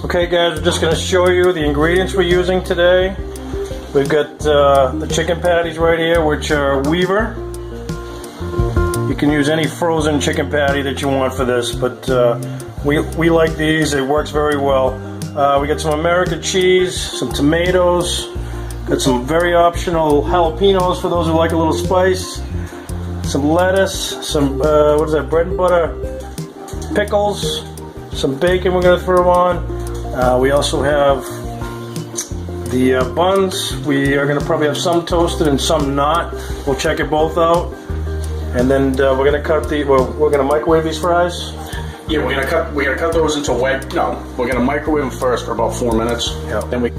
Okay guys, we're just going to show you the ingredients we're using today. We've got the chicken patties right here, which are Weaver. You can use any frozen chicken patty that you want for this, but we like these. It works very well. We got some American cheese, some tomatoes, got some very optional jalapenos for those who like a little spice, some lettuce, some what is that, bread and butter, pickles, some bacon we're going to throw on. We also have the buns. We are going to probably have some toasted and some not. We'll check it both out. And then we're going to cut the, well, we're going to microwave these fries. Yeah, we're gonna cut those into wedge. No, we're gonna microwave them first for about 4 minutes. Yeah. Then we.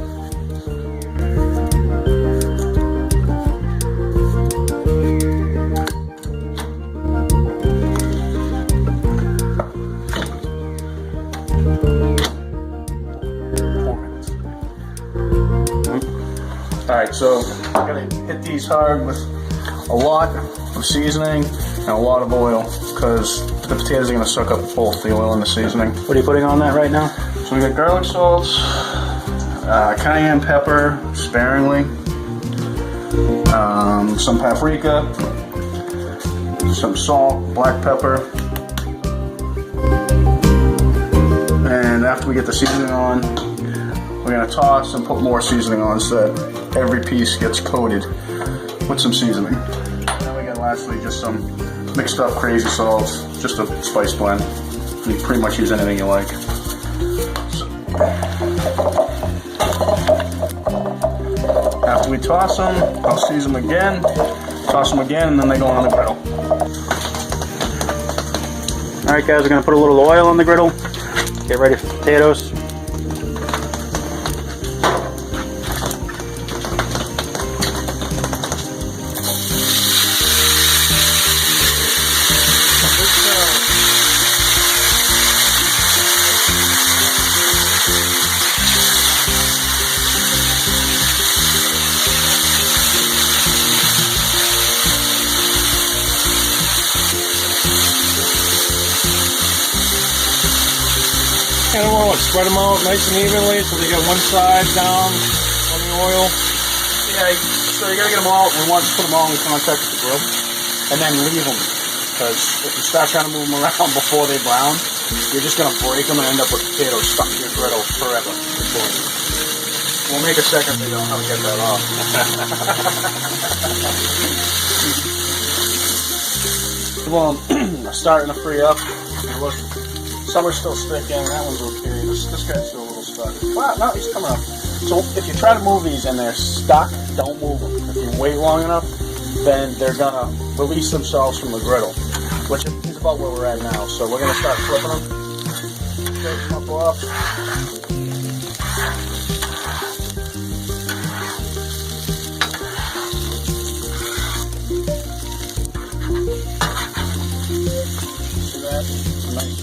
All right, so we're gonna hit these hard with a lot of seasoning and a lot of oil because the potatoes are going to suck up both the oil and the seasoning. What are you putting on that right now? So we got garlic salt, cayenne pepper sparingly, some paprika, some salt, black pepper, and after we get the seasoning on, we're going to toss and put more seasoning on so that every piece gets coated with some seasoning. Then we got lastly just some mixed up crazy salt, just a spice blend. You can pretty much use anything you like. After we toss them, I'll season them again, toss them again, and then they go on the griddle. Alright guys, we're going to put a little oil on the griddle. Get ready for potatoes. I don't want to spread them out nice and evenly so they get one side down on the oil. Yeah, so you gotta get them all. We want to put them all in contact with the grill, and then leave them. Because if you start trying to move them around before they brown, you're just gonna break them and end up with potatoes stuck in your griddle forever. We'll make a second video on how to get that off. Well, starting to free up. Look, some are still sticking. That one's okay. This guy's still a little stuck. Wow, no, he's coming up. So if you try to move these and they're stuck, don't move them. If you wait long enough, then they're gonna release themselves from the griddle, which is about where we're at now. So we're gonna start flipping them. Take them up off. See that? It's a nice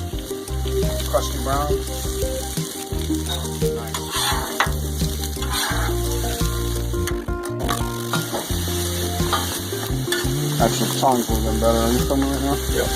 crusty brown. Nice. Actually, the tongs would have been better. Are you filming right now? Yeah.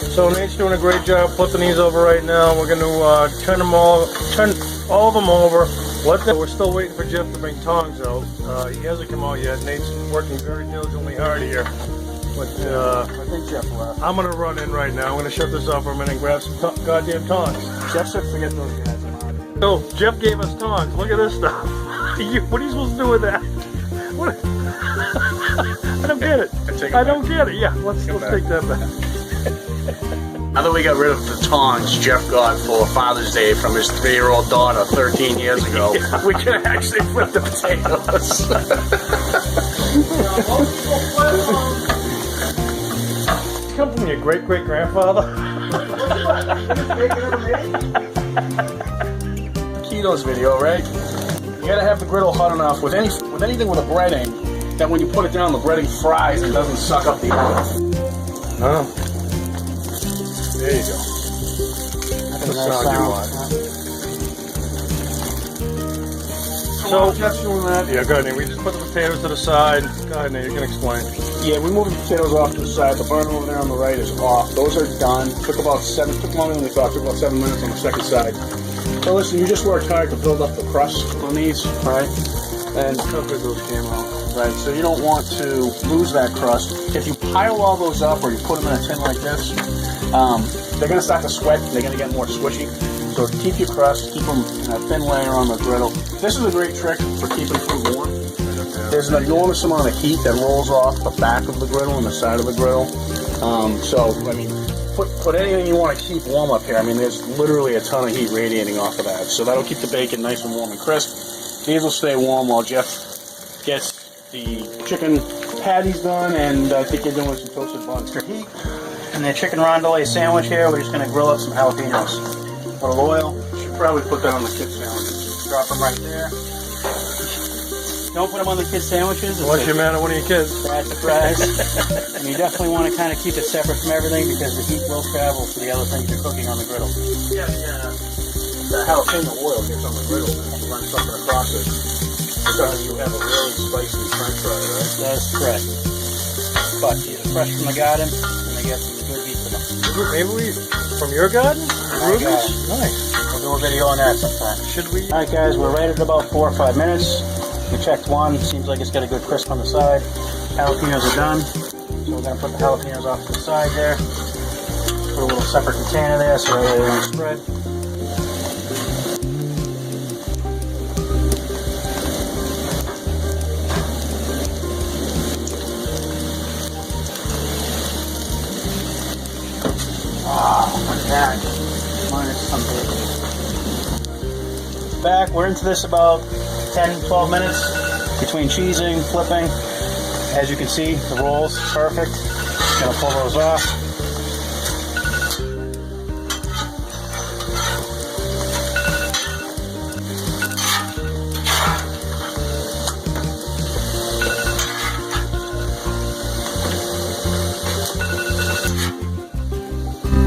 So Nate's doing a great job flipping these over right now. We're going to turn all of them over. We're still waiting for Jeff to bring tongs out. He hasn't come out yet. Nate's working very diligently hard here. But I think Jeff left. I'm going to run in right now. I'm going to shut this off for a minute and grab some goddamn tongs. Jeff said forget those guys. I'm out of here. So Jeff gave us tongs. Look at this stuff. What are you supposed to do with that? What? I don't get it. I don't get it. Yeah, let's take that back. Now that we got rid of the tongs Jeff got for Father's Day from his 3-year-old daughter 13 years ago, yeah, we can actually flip the potatoes. Come from your great-great-grandfather? Ketos video, right? You gotta have the griddle hot enough with anything with a breading that when you put it down, the breading fries and doesn't suck up the oil. Oh. There you go. That's the sound you want. So while Jeff's doing that, Yeah, go ahead, Nate. We just put the potatoes to the side. Go ahead, Nate. You can explain. yeah, we moved the potatoes off to the side. The burner over there on the right is off. Those are done. Took longer than we thought. Took about 7 minutes on the second side. So listen, you just worked hard to build up the crust on these, right? And How good those came out. right, so you don't want to lose that crust. If you pile all those up or you put them in a tin like this, they're going to start to sweat and they're going to get more squishy. So keep your crust, keep them in a thin layer on the griddle. This is a great trick for keeping food warm. There's an enormous amount of heat that rolls off the back of the griddle and the side of the griddle. So, I mean, put anything you want to keep warm up here. I mean, there's literally a ton of heat radiating off of that. So that'll keep the bacon nice and warm and crisp. These will stay warm while Jeff gets the chicken patties done, and I think you're doing some toasted buns. Heat. And the chicken rondelette sandwich here, we're just going to grill up some jalapenos. A little oil. Should probably put that on the kids' sandwiches. Drop them right there. Don't put them on the kids' sandwiches. Unless you're mad at one of your kids. Bad surprise. And you definitely want to kind of keep it separate from everything because the heat will travel to the other things you're cooking on the griddle. Yeah, the jalapeno oil gets on the griddle and it runs up across it because you have a really spicy french fry, right? That's correct. But these are fresh from the garden and they get some good heat to them. Maybe from your garden? My garden. Nice. We'll do a video on that sometime. Should we? Alright guys, we're right at about 4 or 5 minutes. We checked one, seems like it's got a good crisp on the side. Jalapenos are done. So we're going to put the jalapenos off to the side there. Put a little separate container there so that way they don't spread. Look at that. Minus some bacon. Back, we're into this about 10-12 minutes between cheesing, flipping. As you can see, the rolls perfect. Gonna pull those off.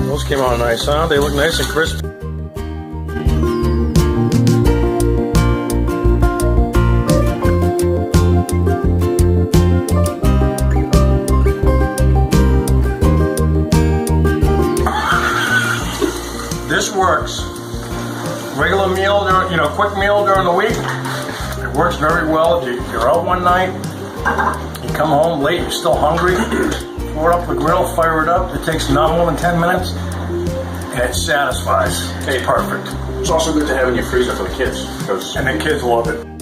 Those came out nice, huh? They look nice and crisp. This works. Regular meal, quick meal during the week. It works very well. You're out one night, you come home late, you're still hungry. Pour it up the grill, fire it up. It takes not more than 10 minutes, and it satisfies. It's perfect. It's also good to have in your freezer for the kids. And the kids love it.